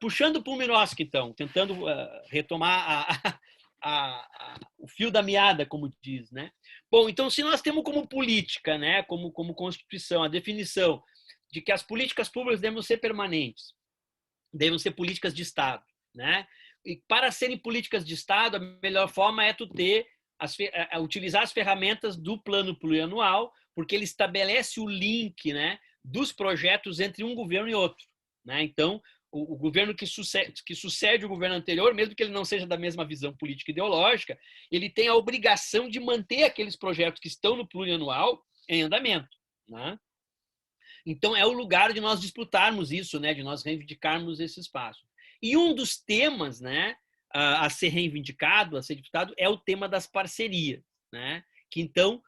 puxando para o Miroski, então, tentando retomar o fio da meada, como diz, né? Bom, então, se nós temos como política, né, como Constituição, a definição de que as políticas públicas devem ser permanentes, devem ser políticas de Estado, né? E para serem políticas de Estado, a melhor forma é tu ter utilizar as ferramentas do plano plurianual, porque ele estabelece o link, né, dos projetos entre um governo e outro, né? Então, o governo que sucede o governo anterior, mesmo que ele não seja da mesma visão política e ideológica, ele tem a obrigação de manter aqueles projetos que estão no plurianual em andamento, né? Então, é o lugar de nós disputarmos isso, né, de nós reivindicarmos esse espaço. E um dos temas, né, a ser reivindicado, a ser disputado, é o tema das parcerias, né? Que então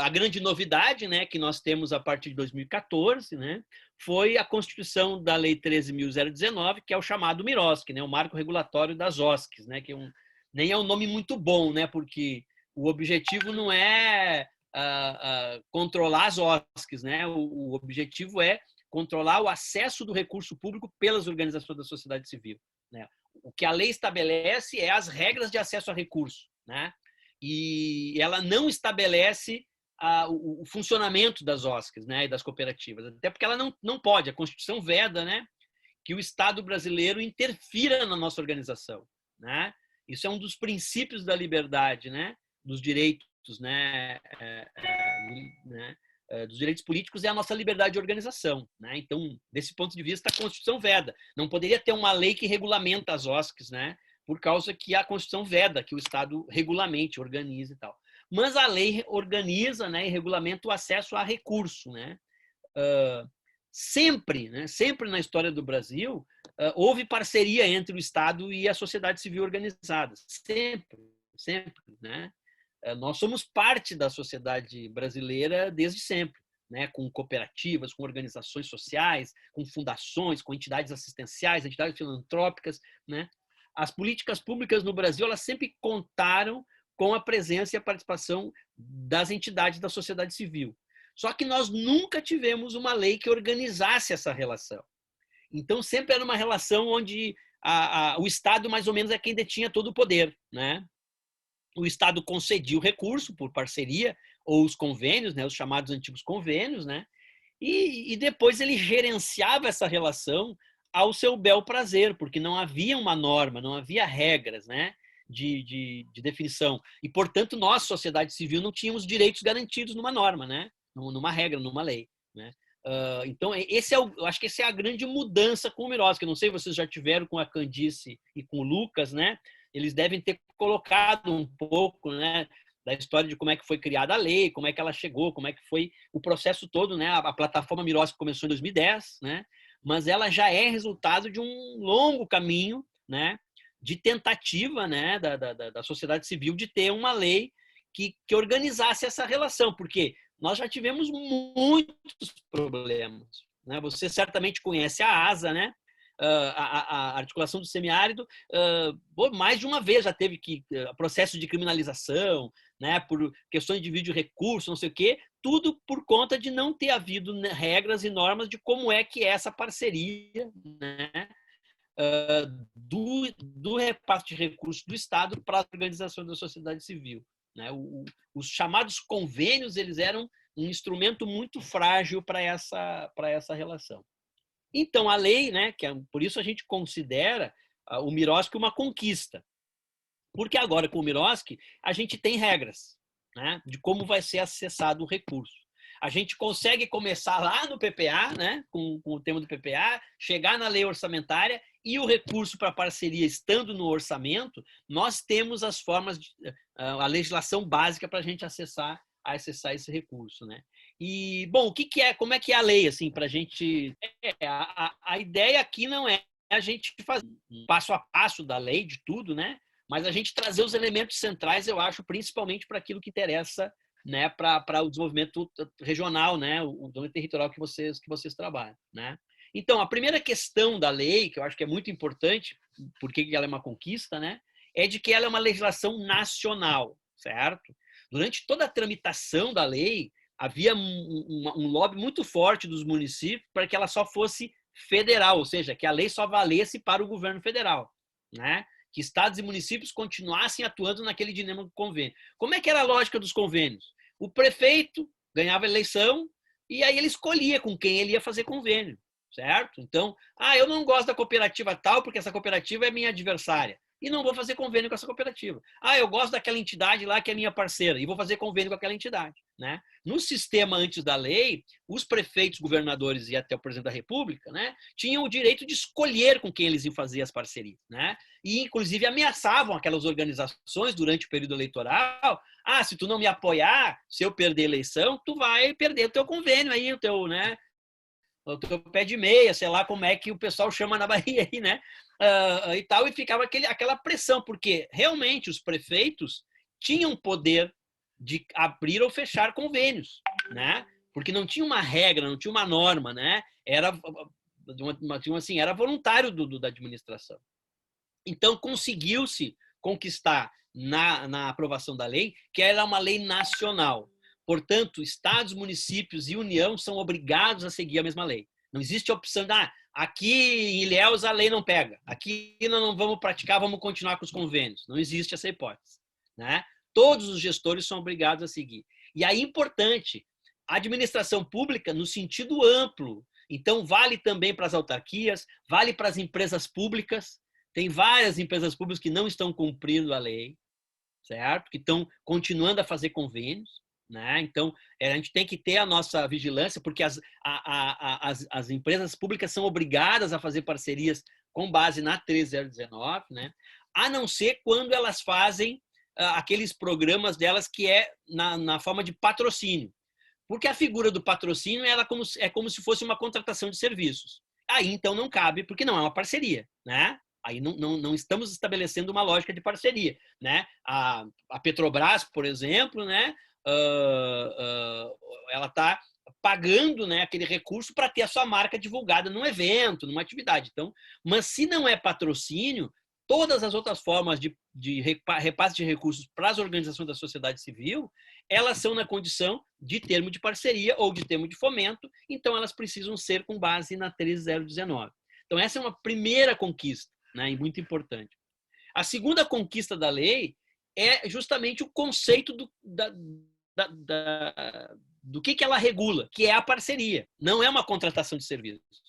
a grande novidade, né, que nós temos a partir de 2014, né, foi a constituição da Lei 13.019, que é o chamado Miroski, né, o Marco Regulatório das OSCs, né, que nem é um nome muito bom, né, porque o objetivo não é controlar as OSCs, né? O objetivo é controlar o acesso do recurso público pelas organizações da sociedade civil, né? O que a lei estabelece é as regras de acesso a recurso, né? E ela não estabelece o funcionamento das OSCs, né, e das cooperativas, até porque ela não pode, a Constituição veda, né, que o Estado brasileiro interfira na nossa organização, né? Isso é um dos princípios da liberdade, né, dos direitos, né, dos direitos políticos, é a nossa liberdade de organização, né? Então, desse ponto de vista, a Constituição veda. Não poderia ter uma lei que regulamenta as OSCs, né? Por causa que a Constituição veda que o Estado regulamente, organize e tal. Mas a lei organiza, né, e regulamenta o acesso a recurso, né? Sempre, né, sempre na história do Brasil, houve parceria entre o Estado e a sociedade civil organizada. Sempre, sempre, né? Nós somos parte da sociedade brasileira desde sempre, né? Com cooperativas, com organizações sociais, com fundações, com entidades assistenciais, entidades filantrópicas, né? As políticas públicas no Brasil, elas sempre contaram com a presença e a participação das entidades da sociedade civil. Só que nós nunca tivemos uma lei que organizasse essa relação. Então, sempre era uma relação onde o Estado, mais ou menos, é quem detinha todo o poder, né? O Estado concedia o recurso por parceria, ou os convênios, né, os chamados antigos convênios, né, e depois ele gerenciava essa relação ao seu bel prazer, porque não havia uma norma, não havia regras, né, de definição. E, portanto, nós, sociedade civil, não tínhamos direitos garantidos numa norma, né, numa regra, numa lei, né. Então, eu acho que essa é a grande mudança com o Miroski. Eu não sei se vocês já tiveram com a Candice e com o Lucas, né? Eles devem ter colocado um pouco, né, da história de como é que foi criada a lei, como é que ela chegou, como é que foi o processo todo, né? A plataforma Miroski começou em 2010, né? Mas ela já é resultado de um longo caminho, né, de tentativa, né, da sociedade civil de ter uma lei que organizasse essa relação, porque nós já tivemos muitos problemas, né? Você certamente conhece a ASA, né? A articulação do semiárido, mais de uma vez já teve processo de criminalização, né, por questões de vídeo recurso, não sei o quê, tudo por conta de não ter havido, né, regras e normas de como é que é essa parceria, né, do repasse de recursos do Estado para as organizações da sociedade civil, né? Os chamados convênios, eles eram um instrumento muito frágil para essa relação. Então, a lei, né, por isso a gente considera o Miroski uma conquista. Porque agora, com o Miroski, a gente tem regras, né, de como vai ser acessado o recurso. A gente consegue começar lá no PPA, né, com o tema do PPA, chegar na lei orçamentária e o recurso para parceria estando no orçamento, nós temos as formas, a legislação básica para a gente acessar esse recurso, né? E, bom, como é que é a lei, assim, para a gente... A ideia aqui não é a gente fazer passo a passo da lei, de tudo, né? Mas a gente trazer os elementos centrais, eu acho, principalmente para aquilo que interessa, né, para o desenvolvimento regional, né, o desenvolvimento territorial que vocês trabalham, né? Então, a primeira questão da lei, que eu acho que é muito importante, porque ela é uma conquista, né, é de que ela é uma legislação nacional, certo? Durante toda a tramitação da lei, havia um lobby muito forte dos municípios para que ela só fosse federal, ou seja, que a lei só valesse para o governo federal, né? Que estados e municípios continuassem atuando naquele dinâmico convênio. Como é que era a lógica dos convênios? O prefeito ganhava a eleição e aí ele escolhia com quem ele ia fazer convênio, certo? Então, eu não gosto da cooperativa tal porque essa cooperativa é minha adversária e não vou fazer convênio com essa cooperativa. Eu gosto daquela entidade lá que é minha parceira e vou fazer convênio com aquela entidade, né? No sistema antes da lei, os prefeitos, governadores e até o presidente da República, né, tinham o direito de escolher com quem eles iam fazer as parcerias, né? E inclusive ameaçavam aquelas organizações durante o período eleitoral. Se tu não me apoiar, se eu perder a eleição, tu vai perder o teu convênio aí, o teu, né, o teu pé de meia, sei lá como é que o pessoal chama na Bahia aí, né? E tal, e ficava aquela pressão, porque realmente os prefeitos tinham poder de abrir ou fechar convênios, né? Porque não tinha uma regra, não tinha uma norma, né? Era assim, era voluntário da administração. Então conseguiu-se conquistar na aprovação da lei que era uma lei nacional. Portanto, estados, municípios e União são obrigados a seguir a mesma lei. Não existe a opção de aqui em Ilhéus a lei não pega, aqui nós não vamos praticar, vamos continuar com os convênios. Não existe essa hipótese, né? Todos os gestores são obrigados a seguir. E aí, importante, a administração pública no sentido amplo. Então, vale também para as autarquias, vale para as empresas públicas. Tem várias empresas públicas que não estão cumprindo a lei, certo? Que estão continuando a fazer convênios, né? Então, a gente tem que ter a nossa vigilância, porque as empresas públicas são obrigadas a fazer parcerias com base na 13019, né? A não ser quando elas fazem aqueles programas delas que é na forma de patrocínio. Porque a figura do patrocínio é como se fosse uma contratação de serviços. Aí, então, não cabe, porque não é uma parceria, né? Aí não estamos estabelecendo uma lógica de parceria, né? A Petrobras, por exemplo, né? Ela está pagando, né, aquele recurso para ter a sua marca divulgada num evento, numa atividade. Então, mas se não é patrocínio, todas as outras formas de repasse de recursos para as organizações da sociedade civil, elas são na condição de termo de parceria ou de termo de fomento, então elas precisam ser com base na 13019. Então, essa é uma primeira conquista, né, e muito importante. A segunda conquista da lei é justamente o conceito do que ela regula, que é a parceria, não é uma contratação de serviços.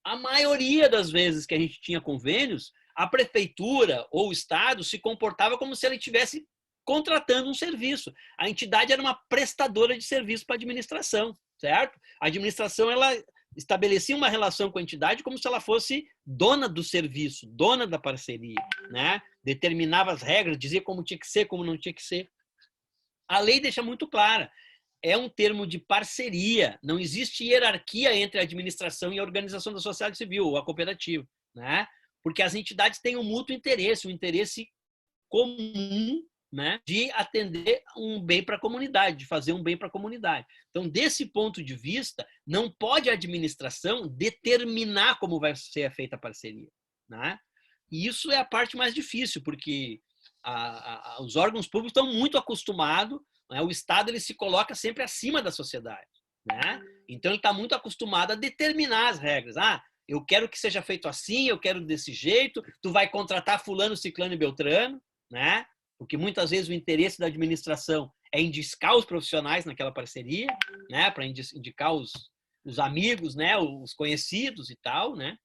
A maioria das vezes que a gente tinha convênios, a prefeitura ou o Estado se comportava como se ele estivesse contratando um serviço. A entidade era uma prestadora de serviço para a administração, certo? A administração, ela estabelecia uma relação com a entidade como se ela fosse dona do serviço, dona da parceria, né? Determinava as regras, dizia como tinha que ser, como não tinha que ser. A lei deixa muito clara. É um termo de parceria. Não existe hierarquia entre a administração e a organização da sociedade civil, ou a cooperativa, né? Porque as entidades têm um mútuo interesse, um interesse comum, né, de atender um bem para a comunidade, de fazer um bem para a comunidade. Então, desse ponto de vista, não pode a administração determinar como vai ser feita a parceria, né? E isso é a parte mais difícil, porque os órgãos públicos estão muito acostumados, né? O Estado ele se coloca sempre acima da sociedade, né? Então ele está muito acostumado a determinar as regras. Eu quero que seja feito assim, eu quero desse jeito, tu vai contratar fulano, ciclano e beltrano, né? Porque muitas vezes o interesse da administração é indicar os profissionais naquela parceria, né? Para indicar os amigos, né? Os conhecidos e tal, né?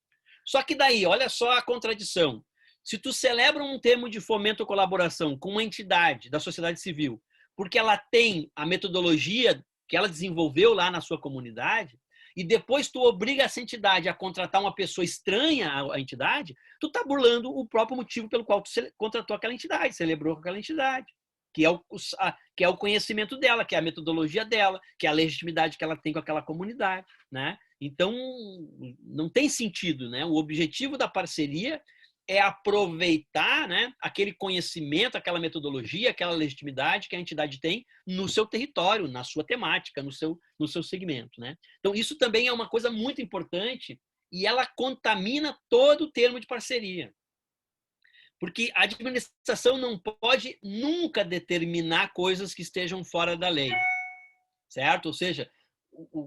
Só que daí, olha só a contradição. Se tu celebra um termo de fomento ou colaboração com uma entidade da sociedade civil, porque ela tem a metodologia que ela desenvolveu lá na sua comunidade, e depois tu obriga essa entidade a contratar uma pessoa estranha à entidade, tu está burlando o próprio motivo pelo qual tu contratou aquela entidade, celebrou com aquela entidade, que é o conhecimento dela, que é a metodologia dela, que é a legitimidade que ela tem com aquela comunidade, né? Então, não tem sentido, né? O objetivo da parceria é aproveitar, né, aquele conhecimento, aquela metodologia, aquela legitimidade que a entidade tem no seu território, na sua temática, no seu segmento, né? Então, isso também é uma coisa muito importante e ela contamina todo o termo de parceria. Porque a administração não pode nunca determinar coisas que estejam fora da lei, certo? Ou seja,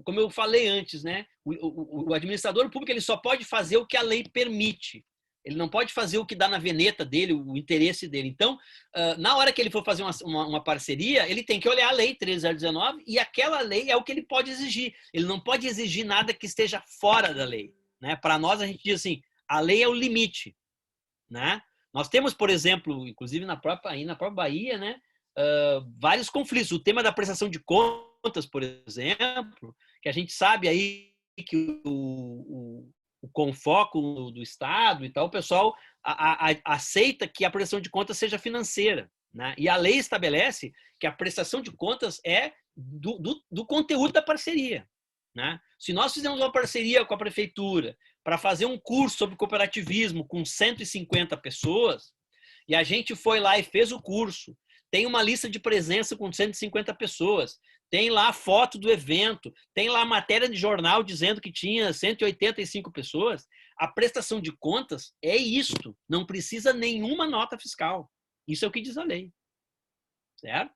como eu falei antes, né? O administrador público ele só pode fazer o que a lei permite. Ele não pode fazer o que dá na veneta dele, o interesse dele. Então, na hora que ele for fazer uma parceria, ele tem que olhar a lei 13.019 e aquela lei é o que ele pode exigir. Ele não pode exigir nada que esteja fora da lei. Né? Para nós, a gente diz assim, a lei é o limite. Né? Nós temos, por exemplo, inclusive na própria Bahia, né? Vários conflitos. O tema da prestação de contas, por exemplo, que a gente sabe aí que o Confoco do Estado e tal, o pessoal aceita que a prestação de contas seja financeira. Né? E a lei estabelece que a prestação de contas é do conteúdo da parceria. Né? Se nós fizermos uma parceria com a prefeitura para fazer um curso sobre cooperativismo com 150 pessoas, e a gente foi lá e fez o curso, tem uma lista de presença com 150 pessoas, tem lá a foto do evento, tem lá a matéria de jornal dizendo que tinha 185 pessoas, a prestação de contas é isto, não precisa nenhuma nota fiscal. Isso é o que diz a lei. Certo?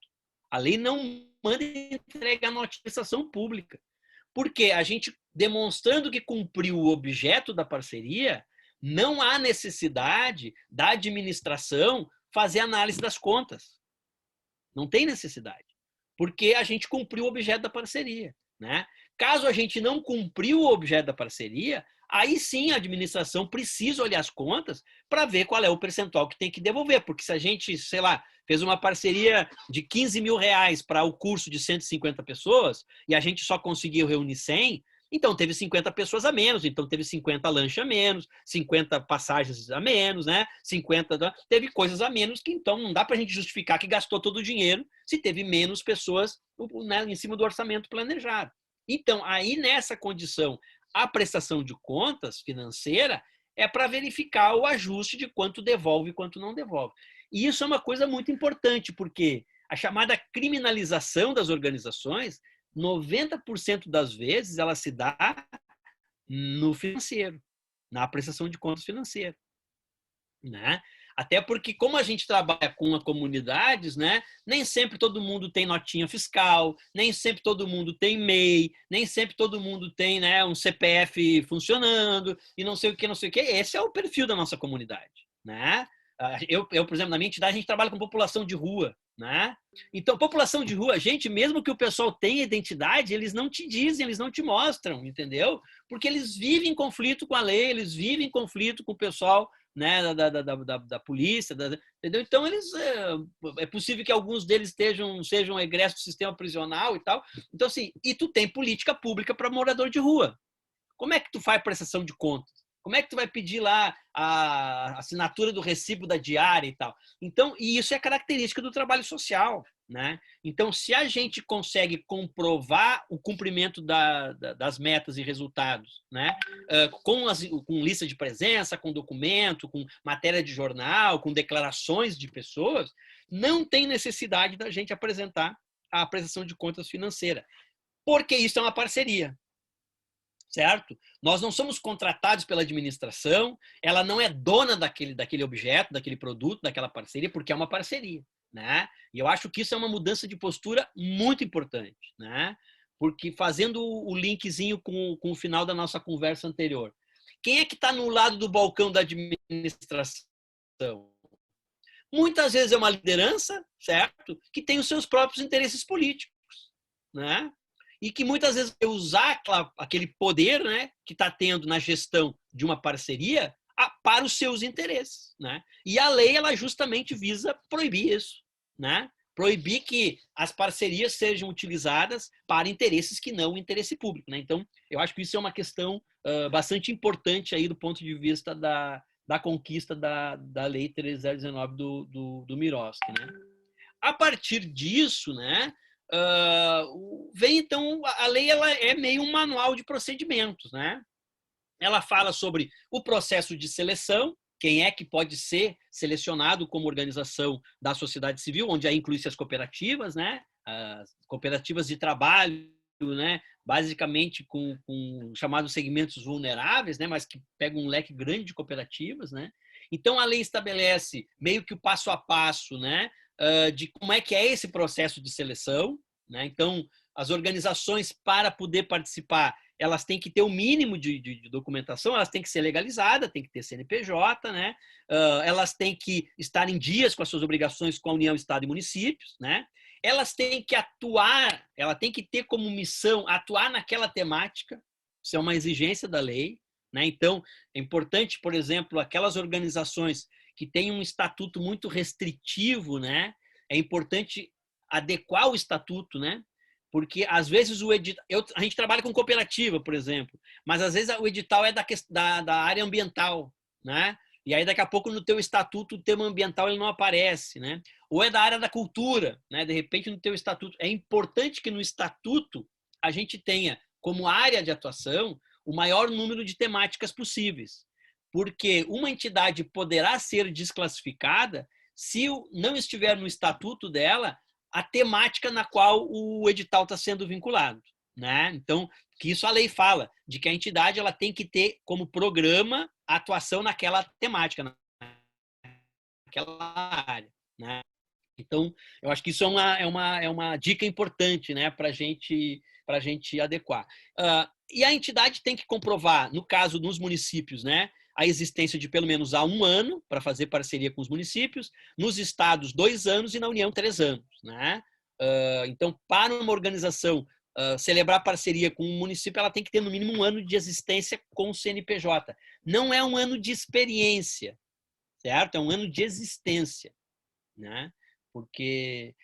A lei não manda entregar nota de prestação pública. Porque a gente, demonstrando que cumpriu o objeto da parceria, não há necessidade da administração fazer análise das contas. Não tem necessidade. Porque a gente cumpriu o objeto da parceria. Né? Caso a gente não cumpriu o objeto da parceria, aí sim a administração precisa olhar as contas para ver qual é o percentual que tem que devolver. Porque se a gente, sei lá, fez uma parceria de 15 mil reais para o curso de 150 pessoas e a gente só conseguiu reunir 100, então teve 50 pessoas a menos, então teve 50 lanches a menos, 50 passagens a menos, né? 50, teve coisas a menos que então não dá para a gente justificar que gastou todo o dinheiro se teve menos pessoas, né, em cima do orçamento planejado. Então, aí nessa condição, a prestação de contas financeira é para verificar o ajuste de quanto devolve e quanto não devolve. E isso é uma coisa muito importante, porque a chamada criminalização das organizações, 90% das vezes, ela se dá no financeiro, na prestação de contas financeira. Né? Até porque, como a gente trabalha com comunidades, né, nem sempre todo mundo tem notinha fiscal, nem sempre todo mundo tem MEI, nem sempre todo mundo tem, né, um CPF funcionando e não sei o que, não sei o que. Esse é o perfil da nossa comunidade. Né? Eu, por exemplo, na minha entidade, a gente trabalha com população de rua. Né? Então, população de rua, gente, mesmo que o pessoal tenha identidade, eles não te dizem, eles não te mostram, entendeu? Porque eles vivem em conflito com a lei, eles vivem em conflito com o pessoal, né, da polícia, entendeu? Então, é possível que alguns deles sejam egressos do sistema prisional e tal. Então, assim, e tu tem política pública para morador de rua. Como é que tu faz prestação de contas? Como é que tu vai pedir lá a assinatura do recibo da diária e tal? Então, e isso é característica do trabalho social. Né? Então, se a gente consegue comprovar o cumprimento das metas e resultados, né? Com lista de presença, com documento, com matéria de jornal, com declarações de pessoas, não tem necessidade da gente apresentar a prestação de contas financeira, porque isso é uma parceria. Certo? Nós não somos contratados pela administração, ela não é dona daquele objeto, daquele produto, daquela parceria, porque é uma parceria. Né? E eu acho que isso é uma mudança de postura muito importante. Né? Porque fazendo o linkzinho com o final da nossa conversa anterior, quem é que está no lado do balcão da administração? Muitas vezes é uma liderança, certo? Que tem os seus próprios interesses políticos. Né? E que muitas vezes usar aquele poder, né, que está tendo na gestão de uma parceria para os seus interesses. Né? E a lei ela justamente visa proibir isso. Né? Proibir que as parcerias sejam utilizadas para interesses que não o interesse público. Né? Então, eu acho que isso é uma questão bastante importante aí do ponto de vista da conquista da Lei 13.019 do Miroski. Né? A partir disso, né, vem então a lei ela é meio um manual de procedimentos, né? Ela fala sobre o processo de seleção, quem é que pode ser selecionado como organização da sociedade civil, onde aí inclui-se as cooperativas, né? As cooperativas de trabalho, né? Basicamente com chamados segmentos vulneráveis, né? Mas que pegam um leque grande de cooperativas, né? Então a lei estabelece meio que o passo a passo, né? De como é que é esse processo de seleção. Né? Então, as organizações, para poder participar, elas têm que ter o mínimo de documentação, elas têm que ser legalizadas, têm que ter CNPJ, né? Elas têm que estar em dias com as suas obrigações com a União, Estado e municípios, né? Elas têm que atuar, ela tem que ter como missão atuar naquela temática, isso é uma exigência da lei, né? Então, é importante, por exemplo, aquelas organizações que têm um estatuto muito restritivo, né? É importante adequar o estatuto, né? Porque, às vezes, a gente trabalha com cooperativa, por exemplo, mas, às vezes, o edital é da área ambiental, né? E aí, daqui a pouco, no teu estatuto, o tema ambiental ele não aparece, né? Ou é da área da cultura, né? De repente, no teu estatuto. É importante que no estatuto a gente tenha como área de atuação o maior número de temáticas possíveis. Porque uma entidade poderá ser desclassificada se não estiver no estatuto dela a temática na qual o edital está sendo vinculado, né? Então, que isso a lei fala, de que a entidade ela tem que ter como programa a atuação naquela temática, naquela área, né? Então, eu acho que isso é uma dica importante, né, para a gente adequar. E a entidade tem que comprovar, no caso dos municípios, né, a existência de pelo menos há 1 ano para fazer parceria com os municípios, nos estados 2 anos e na União 3 anos. Né? Então, para uma organização celebrar parceria com um município, ela tem que ter no mínimo 1 ano de existência com o CNPJ. Não é 1 ano de experiência, certo? É 1 ano de existência, né? Porque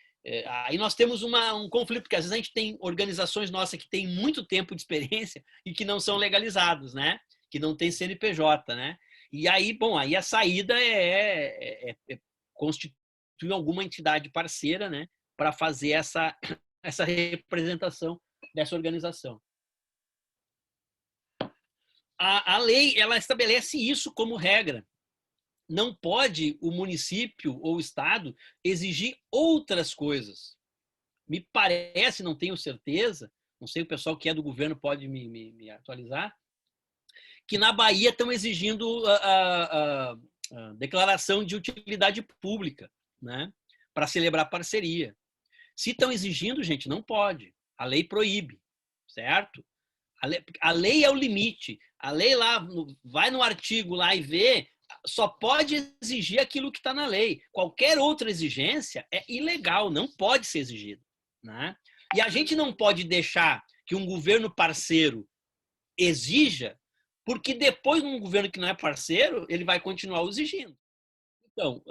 aí nós temos um conflito, porque às vezes a gente tem organizações nossas que têm muito tempo de experiência e que não são legalizados, né? Que não tem CNPJ, né? E aí, bom, aí a saída é constituir alguma entidade parceira, né? Para fazer essa representação dessa organização. A lei, ela estabelece isso como regra. Não pode o município ou o estado exigir outras coisas. Me parece, não tenho certeza, não sei, o pessoal que é do governo pode me atualizar, que na Bahia estão exigindo a declaração de utilidade pública, né, para celebrar parceria. Se estão exigindo, gente, não pode. A lei proíbe, certo? A lei é o limite. A lei lá, vai no artigo lá e vê, só pode exigir aquilo que está na lei. Qualquer outra exigência é ilegal, não pode ser exigida. Né? E a gente não pode deixar que um governo parceiro exija, porque depois, num governo que não é parceiro, ele vai continuar exigindo. Então,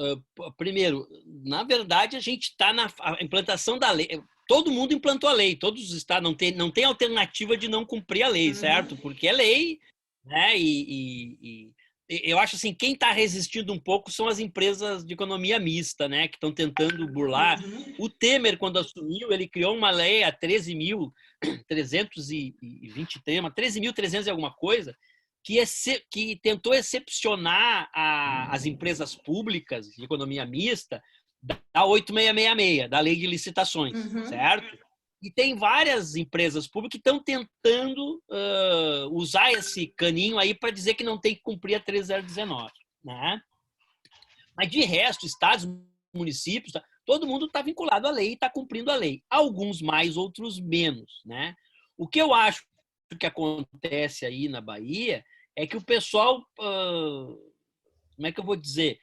primeiro, na verdade, a gente está na implantação da lei. Todo mundo implantou a lei, todos os estados não tem alternativa de não cumprir a lei, certo? Porque é lei, né? E eu acho assim, quem está resistindo um pouco são as empresas de economia mista, né? Que estão tentando burlar. O Temer, quando assumiu, ele criou uma lei a 13.323, 13.300 e alguma coisa, que tentou excepcionar as empresas públicas de economia mista da 8666, da Lei de Licitações, certo? E tem várias empresas públicas que estão tentando usar esse caninho aí para dizer que não tem que cumprir a 3019. Né? Mas, de resto, estados, municípios, todo mundo está vinculado à lei e está cumprindo a lei. Alguns mais, outros menos. Né? O que eu acho que acontece aí na Bahia é que o pessoal, como é que eu vou dizer,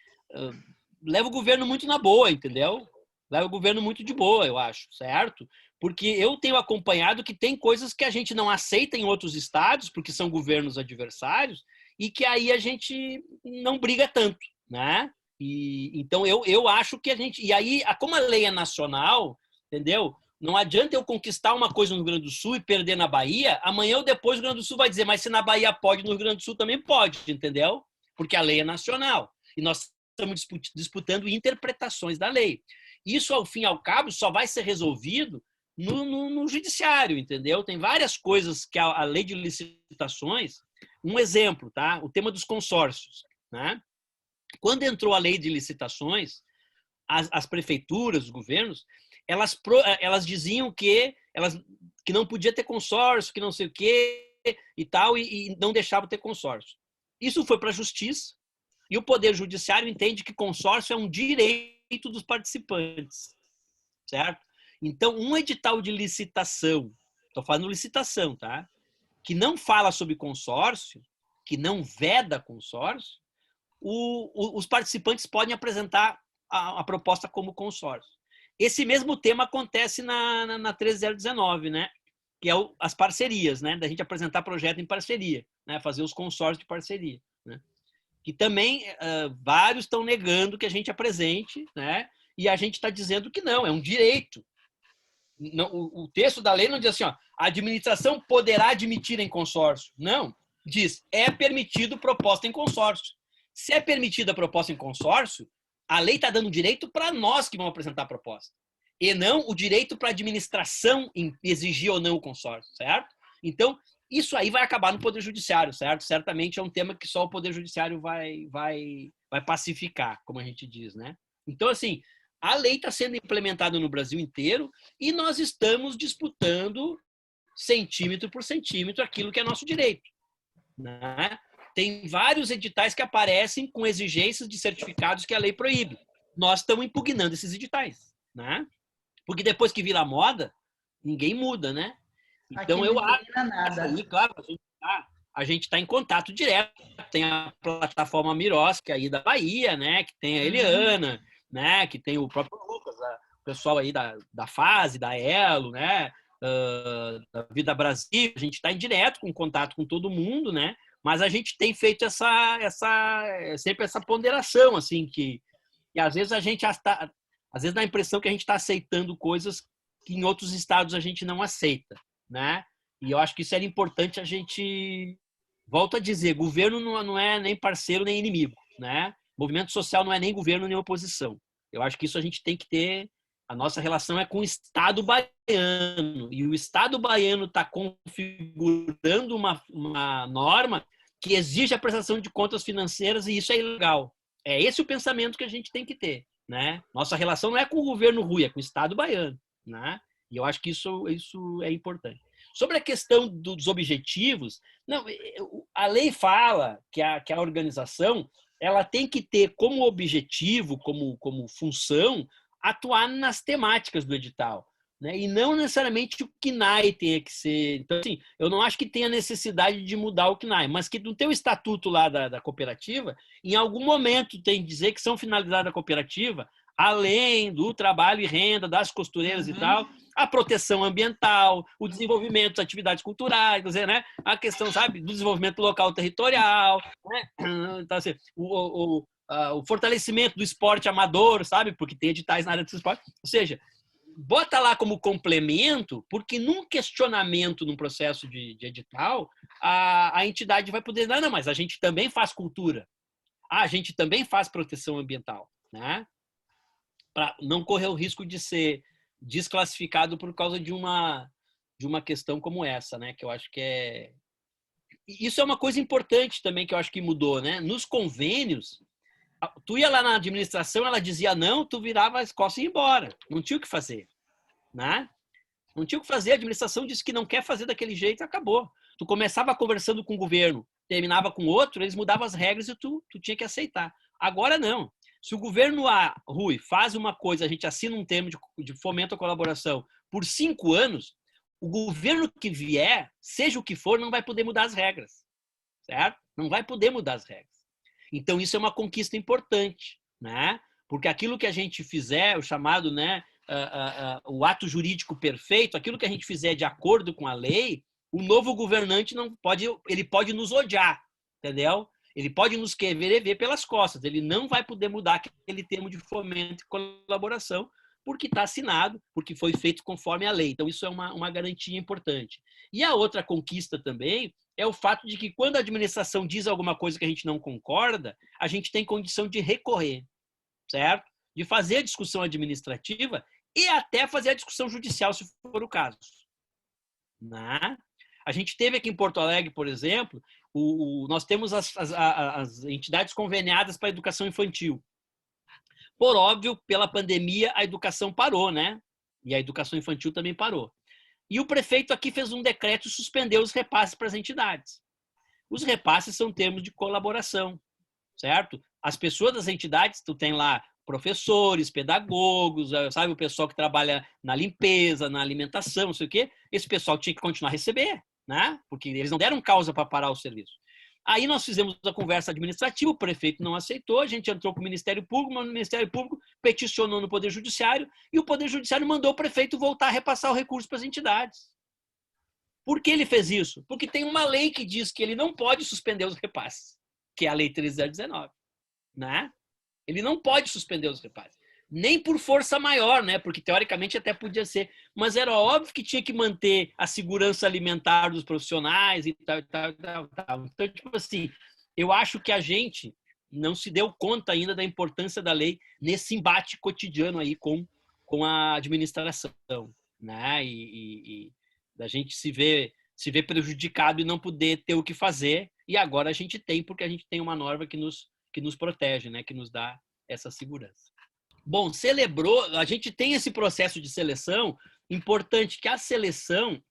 leva o governo muito na boa, entendeu? Leva o governo muito de boa, eu acho, certo? Porque eu tenho acompanhado que tem coisas que a gente não aceita em outros estados, porque são governos adversários, e que aí a gente não briga tanto, né? Então, eu acho que a gente... E aí, como a lei é nacional, entendeu? Não adianta eu conquistar uma coisa no Rio Grande do Sul e perder na Bahia, amanhã ou depois o Rio Grande do Sul vai dizer, mas se na Bahia pode, no Rio Grande do Sul também pode, entendeu? Porque a lei é nacional. E nós estamos disputando interpretações da lei. Isso, ao fim e ao cabo, só vai ser resolvido no judiciário, entendeu? Tem várias coisas que a lei de licitações... Um exemplo, tá? O tema dos consórcios. Né? Quando entrou a lei de licitações, as prefeituras, os governos, elas diziam que não podia ter consórcio, que não sei o quê e tal, e não deixavam ter consórcio. Isso foi para a justiça, e o Poder Judiciário entende que consórcio é um direito dos participantes, certo? Então, um edital de licitação, estou falando licitação, tá? Que não fala sobre consórcio, que não veda consórcio, os participantes podem apresentar a proposta como consórcio. Esse mesmo tema acontece na 13019, né? Que é as parcerias, né? Da gente apresentar projeto em parceria, né? Fazer os consórcios de parceria, né? Que também vários estão negando que a gente apresente, né? E a gente está dizendo que não, é um direito. Não, o texto da lei não diz assim, ó, a administração poderá admitir em consórcio. Não, diz, é permitido proposta em consórcio. Se é permitida a proposta em consórcio, a lei está dando direito para nós que vamos apresentar a proposta. E não o direito para a administração em exigir ou não o consórcio, certo? Então, isso aí vai acabar no Poder Judiciário, certo? Certamente é um tema que só o Poder Judiciário vai pacificar, como a gente diz, né? Então, assim, a lei está sendo implementada no Brasil inteiro e nós estamos disputando centímetro por centímetro aquilo que é nosso direito, né? Tem vários editais que aparecem com exigências de certificados que a lei proíbe. Nós estamos impugnando esses editais, né? Porque depois que vira moda, ninguém muda, né? Então, eu acho que aí, claro, a gente está em contato direto. Tem a plataforma Miros, que é aí da Bahia, né? Que tem a Eliana, né? Que tem o próprio Lucas, o pessoal aí da Fase, da Elo, né? Da Vida Brasil. A gente está em direto com contato com todo mundo, né? Mas a gente tem feito sempre essa ponderação, assim, e às vezes a gente às vezes dá a impressão que a gente está aceitando coisas que em outros estados a gente não aceita, né? E eu acho que isso era importante a gente, volto a dizer, governo não é nem parceiro nem inimigo, né? Movimento social não é nem governo nem oposição. Eu acho que isso a gente tem que ter, a nossa relação é com o Estado baiano, e o Estado baiano está configurando uma norma que exige a prestação de contas financeiras e isso é ilegal. É esse o pensamento que a gente tem que ter, né? Nossa relação não é com o governo Rui, é com o Estado baiano, né? E eu acho que isso é importante. Sobre a questão dos objetivos, não, a lei fala que a organização ela tem que ter como objetivo, como função, atuar nas temáticas do edital, né? E não necessariamente o CNAE tenha que ser. Então, assim, eu não acho que tenha necessidade de mudar o CNAE, mas que no teu estatuto lá da cooperativa, em algum momento tem que dizer que são finalidades da cooperativa, além do trabalho e renda das costureiras e tal, a proteção ambiental, o desenvolvimento das atividades culturais, quer dizer, né? A questão, sabe, do desenvolvimento local territorial, né? Então, assim, o fortalecimento do esporte amador, sabe? Porque tem editais na área do esporte. Ou seja, bota lá como complemento, porque num questionamento, num processo de edital, a entidade vai poder dizer, não, mas a gente também faz cultura. A gente também faz proteção ambiental, né? Para não correr o risco de ser desclassificado por causa de uma questão como essa, né? Que eu acho que é... Isso é uma coisa importante também que eu acho que mudou, né? Nos convênios, tu ia lá na administração, ela dizia não, tu virava as costas e ia embora. Não tinha o que fazer, né? Não tinha o que fazer, a administração disse que não quer fazer daquele jeito, acabou. Tu começava conversando com o governo, terminava com outro, eles mudavam as regras e tu tinha que aceitar. Agora não. Se o governo Rui, faz uma coisa, a gente assina um termo de fomento à colaboração por 5 anos, o governo que vier, seja o que for, não vai poder mudar as regras, certo? Não vai poder mudar as regras. Então, isso é uma conquista importante, né? Porque aquilo que a gente fizer, o chamado, né, o ato jurídico perfeito, aquilo que a gente fizer de acordo com a lei, o novo governante não pode, ele pode nos odiar, entendeu? Ele pode nos querer ver pelas costas, ele não vai poder mudar aquele termo de fomento e colaboração, porque está assinado, porque foi feito conforme a lei. Então, isso é uma garantia importante. E a outra conquista também é o fato de que quando a administração diz alguma coisa que a gente não concorda, a gente tem condição de recorrer, certo? De fazer a discussão administrativa e até fazer a discussão judicial, se for o caso. Né? A gente teve aqui em Porto Alegre, por exemplo, nós temos as entidades conveniadas para a educação infantil. Por óbvio, pela pandemia, a educação parou, né? E a educação infantil também parou. E o prefeito aqui fez um decreto e suspendeu os repasses para as entidades. Os repasses são termos de colaboração, certo? As pessoas das entidades, tu tem lá professores, pedagogos, sabe, o pessoal que trabalha na limpeza, na alimentação, não sei o quê, esse pessoal tinha que continuar a receber, né? Porque eles não deram causa para parar o serviço. Aí nós fizemos a conversa administrativa, o prefeito não aceitou, a gente entrou com o Ministério Público, mas o Ministério Público peticionou no Poder Judiciário e o Poder Judiciário mandou o prefeito voltar a repassar o recurso para as entidades. Por que ele fez isso? Porque tem uma lei que diz que ele não pode suspender os repasses, que é a Lei 13.019, né? Ele não pode suspender os repasses. Nem por força maior, né? Porque teoricamente até podia ser. Mas era óbvio que tinha que manter a segurança alimentar dos profissionais e tal, tal, tal, tal. Então, tipo assim, eu acho que a gente não se deu conta ainda da importância da lei nesse embate cotidiano aí com a administração, né? E da gente se ver prejudicado e não poder ter o que fazer. E agora a gente tem, porque a gente tem uma norma que nos protege, né? Que nos dá essa segurança. Bom, celebrou, a gente tem esse processo de seleção, importante que a seleção,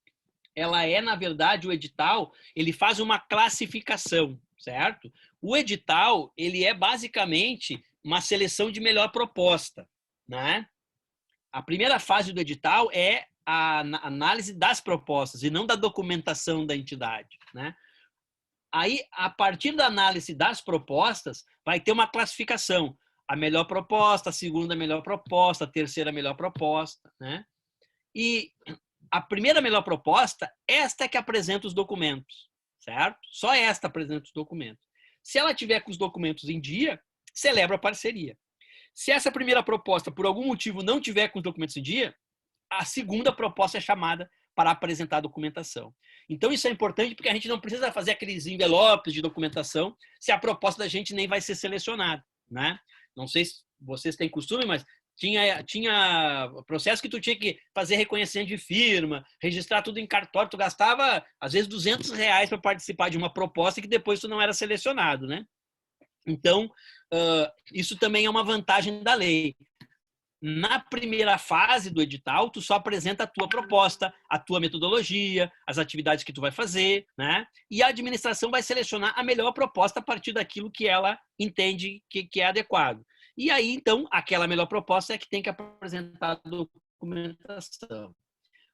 ela é, na verdade, o edital, ele faz uma classificação, certo? O edital, ele é basicamente uma seleção de melhor proposta, né? A primeira fase do edital é a análise das propostas e não da documentação da entidade, né? Aí, a partir da análise das propostas, vai ter uma classificação. A melhor proposta, a segunda melhor proposta, a terceira melhor proposta, né? E a primeira melhor proposta, esta é que apresenta os documentos, certo? Só esta apresenta os documentos. Se ela tiver com os documentos em dia, celebra a parceria. Se essa primeira proposta, por algum motivo, não tiver com os documentos em dia, a segunda proposta é chamada para apresentar a documentação. Então, isso é importante porque a gente não precisa fazer aqueles envelopes de documentação se a proposta da gente nem vai ser selecionada, né? Não sei se vocês têm costume, mas tinha processo que tu tinha que fazer reconhecimento de firma, registrar tudo em cartório, tu gastava, às vezes, R$200 para participar de uma proposta que depois tu não era selecionado, né? Então, isso também é uma vantagem da lei. Na primeira fase do edital, tu só apresenta a tua proposta, a tua metodologia, as atividades que tu vai fazer, né? E a administração vai selecionar a melhor proposta a partir daquilo que ela entende que é adequado. E aí, então, aquela melhor proposta é que tem que apresentar a documentação.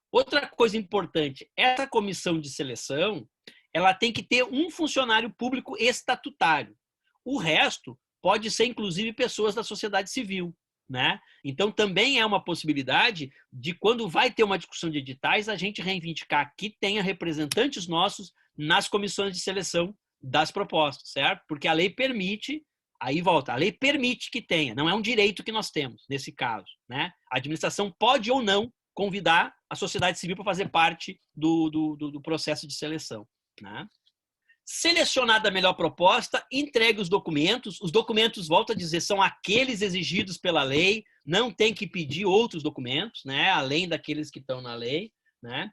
Outra coisa importante, essa comissão de seleção, ela tem que ter um funcionário público estatutário. O resto pode ser, inclusive, pessoas da sociedade civil, né? Então, também é uma possibilidade de, quando vai ter uma discussão de editais, a gente reivindicar que tenha representantes nossos nas comissões de seleção das propostas, certo? Porque a lei permite, aí volta, a lei permite que tenha, não é um direito que nós temos, nesse caso, né? A administração pode ou não convidar a sociedade civil para fazer parte do processo de seleção, né? Selecionada a melhor proposta, entregue os documentos, volto a dizer, são aqueles exigidos pela lei, não tem que pedir outros documentos, né, além daqueles que estão na lei, né?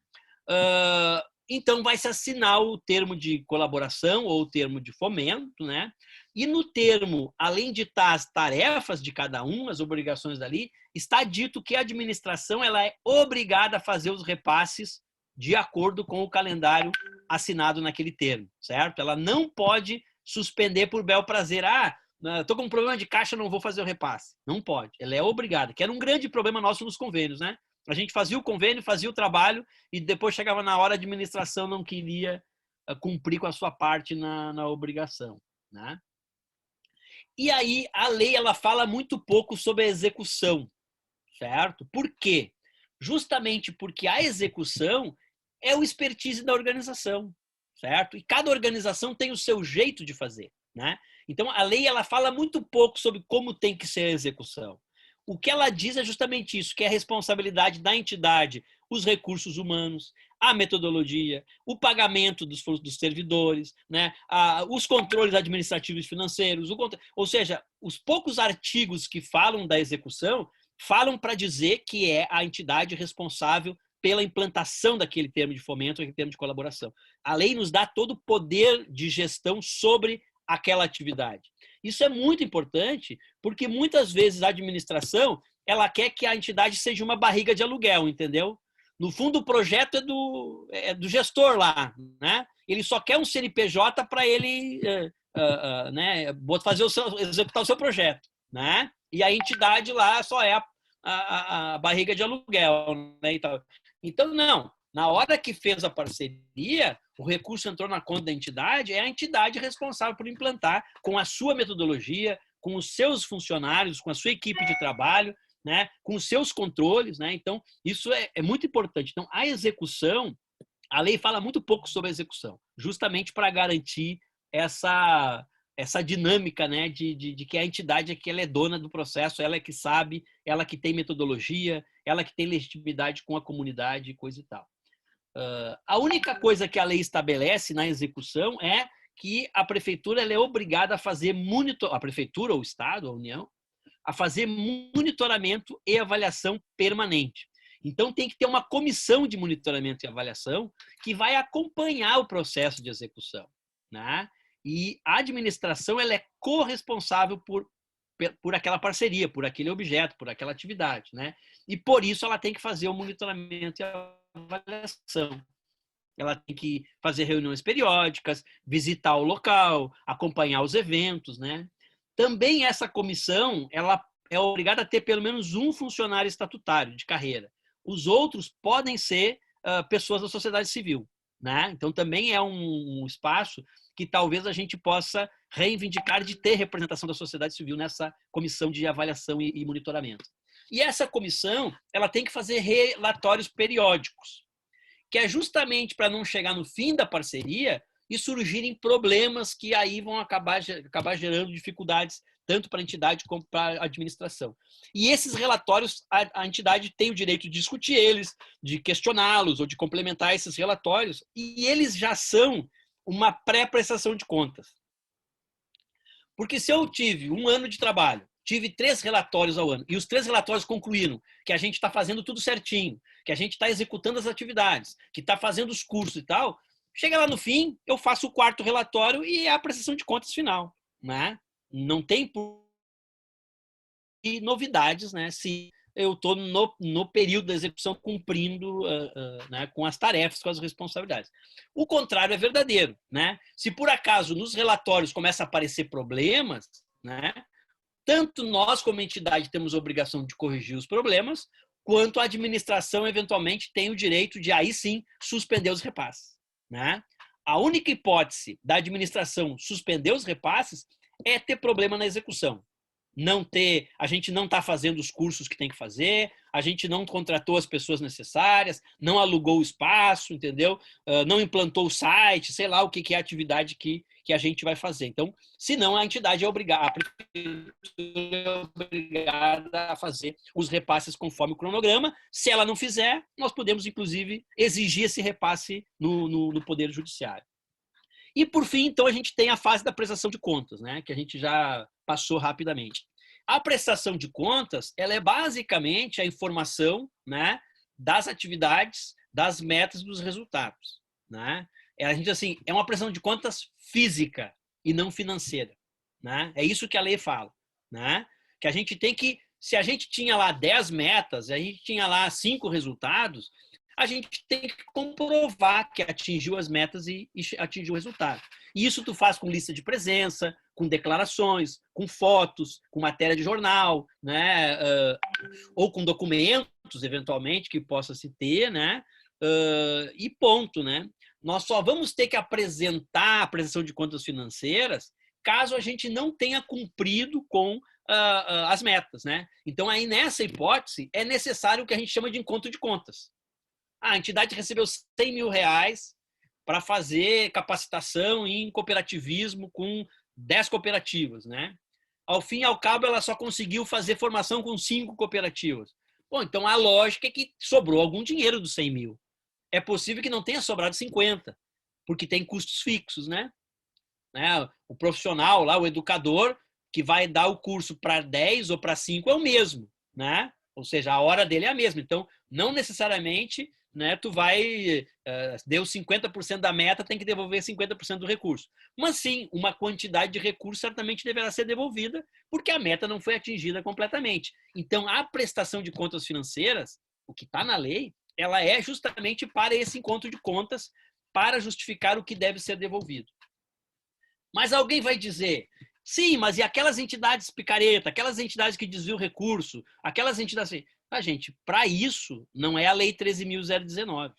Então, vai se assinar o termo de colaboração ou o termo de fomento, né? E no termo, além de estar as tarefas de cada um, as obrigações dali, está dito que a administração ela é obrigada a fazer os repasses de acordo com o calendário assinado naquele termo, certo? Ela não pode suspender por bel prazer. Estou com um problema de caixa, não vou fazer o repasse. Não pode. Ela é obrigada, que era um grande problema nosso nos convênios, né? A gente fazia o convênio, fazia o trabalho e depois chegava na hora, a administração não queria cumprir com a sua parte na obrigação, né? E aí a lei ela fala muito pouco sobre a execução, certo? Por quê? Justamente porque a execução é o expertise da organização, certo? E cada organização tem o seu jeito de fazer, né? Então, a lei ela fala muito pouco sobre como tem que ser a execução. O que ela diz é justamente isso, que é a responsabilidade da entidade, os recursos humanos, a metodologia, o pagamento dos servidores, né? Os controles administrativos e financeiros, ou seja, os poucos artigos que falam da execução falam para dizer que é a entidade responsável pela implantação daquele termo de fomento, daquele termo de colaboração. A lei nos dá todo o poder de gestão sobre aquela atividade. Isso é muito importante, porque muitas vezes a administração ela quer que a entidade seja uma barriga de aluguel, entendeu? No fundo, o projeto é do gestor lá, né? Ele só quer um CNPJ para ele né, executar o seu projeto, né? e a entidade lá só é a barriga de aluguel, né? Então, não. Na hora que fez a parceria, o recurso entrou na conta da entidade, é a entidade responsável por implantar com a sua metodologia, com os seus funcionários, com a sua equipe de trabalho, né? Com os seus controles, né? Então, isso é muito importante. Então, a execução, a lei fala muito pouco sobre a execução, justamente para garantir essa dinâmica, né, de que a entidade é que ela é dona do processo, ela é que sabe, ela que tem metodologia, ela que tem legitimidade com a comunidade, coisa e tal. A única coisa que a lei estabelece na execução é que a prefeitura ela é obrigada a fazer a prefeitura, ou o Estado, a União, a fazer monitoramento e avaliação permanente. Então, tem que ter uma comissão de monitoramento e avaliação que vai acompanhar o processo de execução, né? E a administração ela é corresponsável por aquela parceria, por aquele objeto, por aquela atividade, né? E por isso ela tem que fazer o monitoramento e a avaliação. Ela tem que fazer reuniões periódicas, visitar o local, acompanhar os eventos, né? Também essa comissão, ela é obrigada a ter pelo menos um funcionário estatutário de carreira. Os outros podem ser pessoas da sociedade civil, né? Então também é um espaço que talvez a gente possa reivindicar de ter representação da sociedade civil nessa comissão de avaliação e monitoramento. E essa comissão, ela tem que fazer relatórios periódicos, que é justamente para não chegar no fim da parceria e surgirem problemas que aí vão acabar gerando dificuldades tanto para a entidade como para a administração. E esses relatórios, a entidade tem o direito de discutir eles, de questioná-los ou de complementar esses relatórios, e eles já são uma pré-prestação de contas. Porque se eu tive um ano de trabalho, tive 3 relatórios ao ano, e os 3 relatórios concluíram que a gente está fazendo tudo certinho, que a gente está executando as atividades, que está fazendo os cursos e tal, chega lá no fim, eu faço o 4º relatório e é a prestação de contas final, né? Não tem novidades, né? Se eu estou no período da execução cumprindo né, com as tarefas, com as responsabilidades. O contrário é verdadeiro, né? Se por acaso nos relatórios começam a aparecer problemas, né? Tanto nós como entidade temos a obrigação de corrigir os problemas, quanto a administração eventualmente tem o direito de aí sim suspender os repasses, né? A única hipótese da administração suspender os repasses é ter problema na execução. A gente não está fazendo os cursos que tem que fazer, a gente não contratou as pessoas necessárias, não alugou o espaço, entendeu? Não implantou o site, sei lá o que é a atividade que a gente vai fazer. Então, senão a entidade é obrigada a fazer os repasses conforme o cronograma. Se ela não fizer, nós podemos, inclusive, exigir esse repasse no Poder Judiciário. E, por fim, então, a gente tem a fase da prestação de contas, né, que a gente já passou rapidamente. A prestação de contas, ela é basicamente a informação, né, das atividades, das metas e dos resultados, né? A gente, assim, é uma prestação de contas física e não financeira, né? É isso que a lei fala, né? Que a gente tem que, se a gente tinha lá 10 metas, a gente tinha lá 5 resultados, a gente tem que comprovar que atingiu as metas e atingiu o resultado. E isso tu faz com lista de presença, com declarações, com fotos, com matéria de jornal, né? Ou com documentos, eventualmente, que possa se ter, né? E ponto, né? Nós só vamos ter que apresentar a prestação de contas financeiras caso a gente não tenha cumprido com as metas, né? Então, aí nessa hipótese, é necessário o que a gente chama de encontro de contas. A entidade recebeu R$100 mil para fazer capacitação em cooperativismo com 10 cooperativas, né? Ao fim e ao cabo, ela só conseguiu fazer formação com 5 cooperativas. Bom, então a lógica é que sobrou algum dinheiro dos 100 mil. É possível que não tenha sobrado 50, porque tem custos fixos, né? O profissional lá, o educador, que vai dar o curso para 10 ou para 5 é o mesmo, né? Ou seja, a hora dele é a mesma. Então, não necessariamente, né, tu vai, deu 50% da meta, tem que devolver 50% do recurso. Mas sim, uma quantidade de recurso certamente deverá ser devolvida, porque a meta não foi atingida completamente. Então, a prestação de contas financeiras, o que está na lei, ela é justamente para esse encontro de contas, para justificar o que deve ser devolvido. Mas alguém vai dizer, Sim, mas e aquelas entidades picareta, aquelas entidades que desviam recurso, aquelas entidades assim. Gente, para isso não é a Lei 13.019,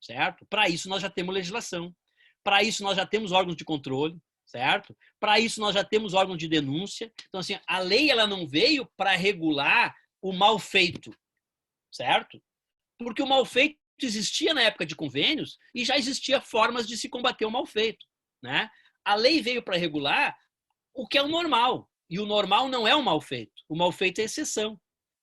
certo? Para isso nós já temos legislação. Para isso nós já temos órgãos de controle, certo? Para isso nós já temos órgãos de denúncia. Então, assim, a lei ela não veio para regular o mal feito, certo? Porque o mal feito existia na época de convênios e já existia formas de se combater o mal feito, né? A lei veio para regular o que é o normal. E o normal não é o mal feito. O mal feito é exceção,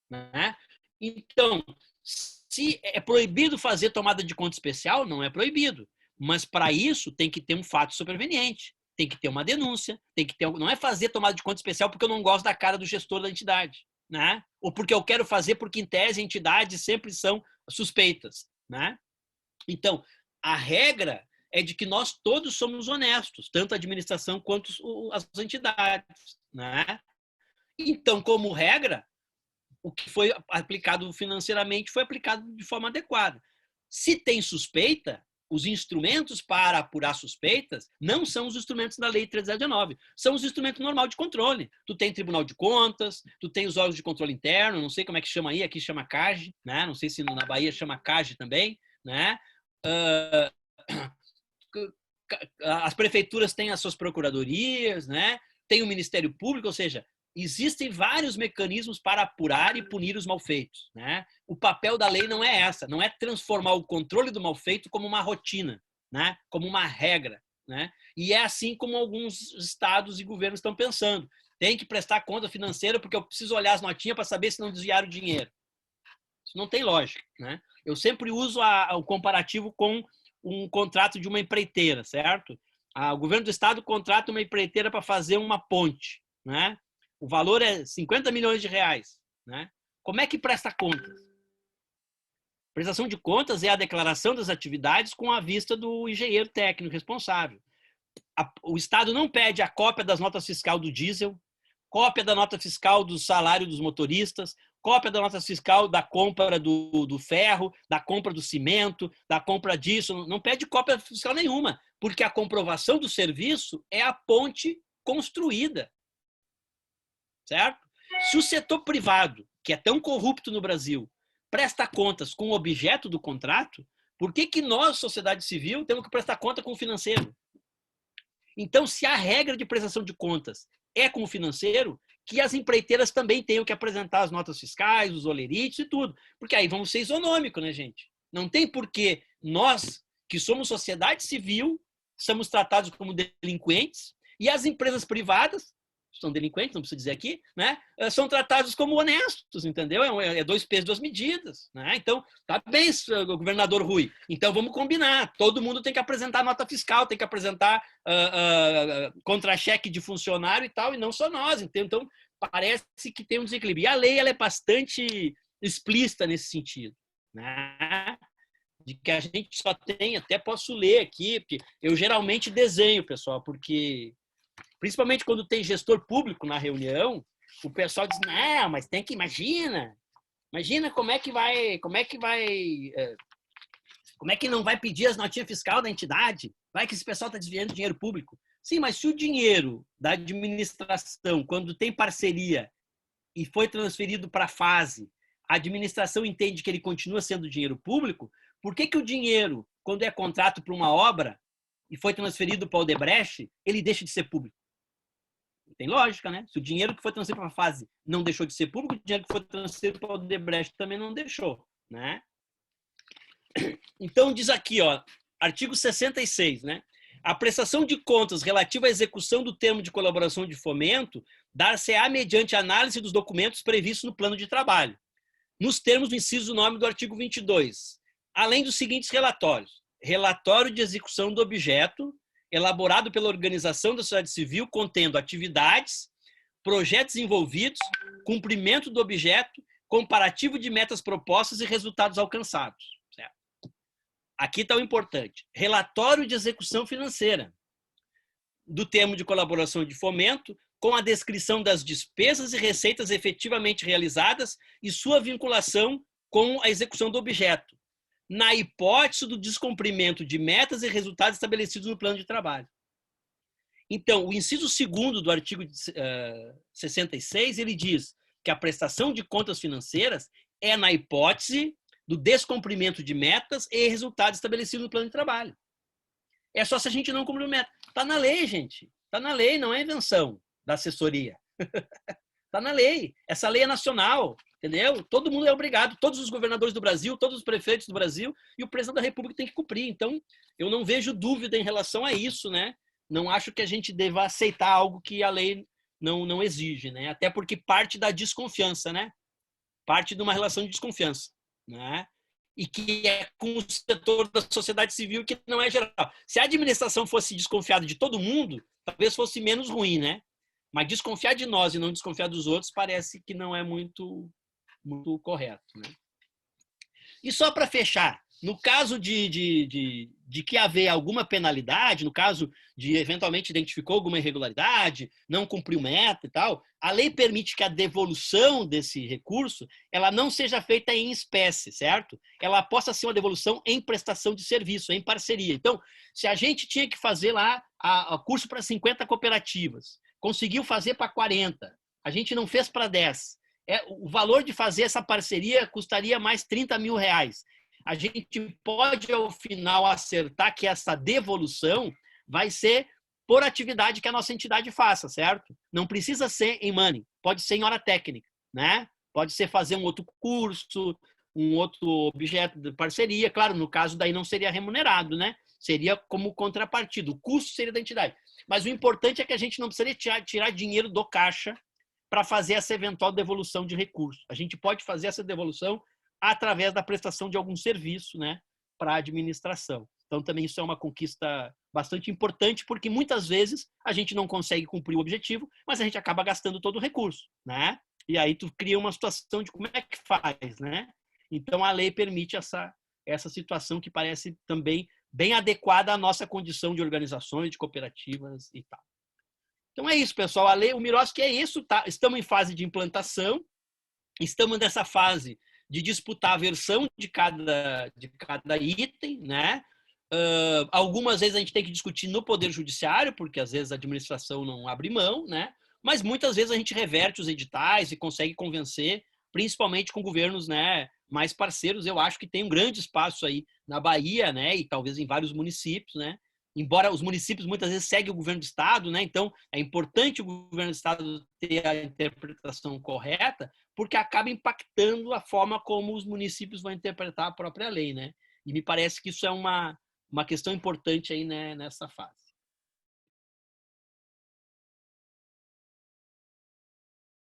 né? Então, se é proibido fazer tomada de conta especial, não é proibido. Mas para isso tem que ter um fato superveniente, tem que ter uma denúncia, tem que ter, não é fazer tomada de conta especial porque eu não gosto da cara do gestor da entidade, né? Ou porque eu quero fazer porque em tese entidades sempre são suspeitas, né? Então, a regra é de que nós todos somos honestos, tanto a administração quanto as entidades, né? Então, como regra, o que foi aplicado financeiramente foi aplicado de forma adequada. Se tem suspeita, os instrumentos para apurar suspeitas não são os instrumentos da Lei 13.019, são os instrumentos normais de controle. Tu tem Tribunal de Contas, tu tem os órgãos de controle interno, não sei como é que chama aí, aqui chama CAGE, né? Não sei se na Bahia chama CAGE também, né? As prefeituras têm as suas procuradorias, né? Tem o Ministério Público, ou seja, existem vários mecanismos para apurar e punir os malfeitos, né? O papel da lei não é essa, não é transformar o controle do malfeito como uma rotina, né? Como uma regra, né? E é assim como alguns estados e governos estão pensando. Tem que prestar conta financeira porque eu preciso olhar as notinhas para saber se não desviaram o dinheiro. Isso não tem lógica, né? Eu sempre uso o comparativo com um contrato de uma empreiteira, certo? O governo do estado contrata uma empreiteira para fazer uma ponte, né? O valor é 50 milhões de reais, né? Como é que presta contas? Prestação de contas é a declaração das atividades com a vista do engenheiro técnico responsável. O estado não pede a cópia das notas fiscais do diesel, cópia da nota fiscal do salário dos motoristas, cópia da nota fiscal da compra do ferro, da compra do cimento, da compra disso. Não pede cópia fiscal nenhuma, porque a comprovação do serviço é a ponte construída, certo? Se o setor privado, que é tão corrupto no Brasil, presta contas com o objeto do contrato, por que nós, sociedade civil, temos que prestar conta com o financeiro? Então, se a regra de prestação de contas é com o financeiro, que as empreiteiras também tenham que apresentar as notas fiscais, os olerites e tudo. Porque aí vamos ser isonômicos, né, gente? Não tem porquê nós, que somos sociedade civil, somos tratados como delinquentes, e as empresas privadas, são delinquentes, não preciso dizer aqui, né? São tratados como honestos, entendeu? É 2 pesos, 2 medidas, né? Então, tá bem, governador Rui. Então, vamos combinar. Todo mundo tem que apresentar nota fiscal, tem que apresentar contra-cheque de funcionário e tal, e não só nós. Então, parece que tem um desequilíbrio. E a lei ela é bastante explícita nesse sentido, né? De que a gente só tem, até posso ler aqui, porque eu geralmente desenho, pessoal, porque principalmente quando tem gestor público na reunião, o pessoal diz, não, mas tem que, imagina como é que não vai pedir as notinhas fiscal da entidade? Vai que esse pessoal está desviando dinheiro público. Sim, mas se o dinheiro da administração, quando tem parceria e foi transferido para a fase, a administração entende que ele continua sendo dinheiro público, por que o dinheiro, quando é contrato para uma obra e foi transferido para o Odebrecht, ele deixa de ser público? Tem lógica, né? Se o dinheiro que foi transferido para a fase não deixou de ser público, o dinheiro que foi transferido para o Odebrecht também não deixou, né? Então, diz aqui, ó, artigo 66, né? A prestação de contas relativa à execução do termo de colaboração de fomento dar-se-á mediante análise dos documentos previstos no plano de trabalho, nos termos do inciso 9 do artigo 22, além dos seguintes relatórios. Relatório de execução do objeto, elaborado pela organização da sociedade civil, contendo atividades, projetos envolvidos, cumprimento do objeto, comparativo de metas propostas e resultados alcançados. Certo? Aqui está o importante. Relatório de execução financeira do termo de colaboração de fomento, com a descrição das despesas e receitas efetivamente realizadas e sua vinculação com a execução do objeto, na hipótese do descumprimento de metas e resultados estabelecidos no plano de trabalho. Então, o inciso 2º do artigo 66, ele diz que a prestação de contas financeiras é na hipótese do descumprimento de metas e resultados estabelecidos no plano de trabalho. É só se a gente não cumprir meta. Está na lei, gente. Está na lei, não é invenção da assessoria. Está na lei. Essa lei é nacional, entendeu? Todo mundo é obrigado, todos os governadores do Brasil, todos os prefeitos do Brasil e o presidente da República tem que cumprir. Então, eu não vejo dúvida em relação a isso, né? Não acho que a gente deva aceitar algo que a lei não exige, né? Até porque parte da desconfiança, né? Parte de uma relação de desconfiança, né? E que é com o setor da sociedade civil que não é geral. Se a administração fosse desconfiada de todo mundo, talvez fosse menos ruim, né? Mas desconfiar de nós e não desconfiar dos outros parece que não é muito correto, né? E só para fechar, no caso de que haver alguma penalidade, no caso de eventualmente identificou alguma irregularidade, não cumpriu meta e tal, a lei permite que a devolução desse recurso ela não seja feita em espécie, certo? Ela possa ser uma devolução em prestação de serviço, em parceria. Então, se a gente tinha que fazer lá a curso para 50 cooperativas, conseguiu fazer para 40, a gente não fez para 10, o valor de fazer essa parceria custaria mais 30 mil reais. A gente pode, ao final, acertar que essa devolução vai ser por atividade que a nossa entidade faça, certo? Não precisa ser em money, pode ser em hora técnica, né? Pode ser fazer um outro curso, um outro objeto de parceria. Claro, no caso daí não seria remunerado, né? Seria como contrapartida, o custo seria da entidade. Mas o importante é que a gente não precisaria tirar dinheiro do caixa para fazer essa eventual devolução de recursos. A gente pode fazer essa devolução através da prestação de algum serviço, né, para a administração. Então, também isso é uma conquista bastante importante, porque muitas vezes a gente não consegue cumprir o objetivo, mas a gente acaba gastando todo o recurso, né? E aí tu cria uma situação de como é que faz, né? Então, a lei permite essa situação que parece também bem adequada à nossa condição de organizações, de cooperativas e tal. Então é isso, pessoal. A lei, o Miroski é isso, tá? Estamos em fase de implantação, estamos nessa fase de disputar a versão de cada item, né? Algumas vezes a gente tem que discutir no Poder Judiciário, porque às vezes a administração não abre mão, né? Mas muitas vezes a gente reverte os editais e consegue convencer, principalmente com governos, né, mais parceiros. Eu acho que tem um grande espaço aí na Bahia, né, e talvez em vários municípios, né? Embora os municípios muitas vezes seguem o governo do estado, né? Então é importante o governo do estado ter a interpretação correta, porque acaba impactando a forma como os municípios vão interpretar a própria lei, né? E me parece que isso é uma questão importante aí, né, nessa fase.